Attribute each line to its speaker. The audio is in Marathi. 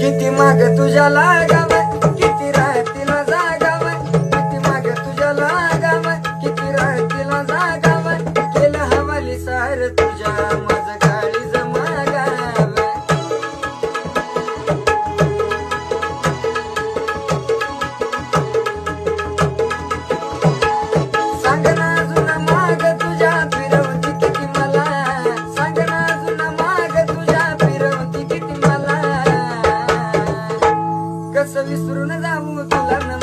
Speaker 1: किती माग तुझ्या लागाव, किती राहतीला जागाव, किती माग तुझ्या लागाव, किती राहतीला जागाव, केलं हवाली सार तुझ्या माझं काळीज मागाव. सांग ना अजून माग तुझ्या फिरवती किती मला, सांग ना अजून माग तुझ्या फिरवती किती मला, कसं विसरून जाऊ तुला न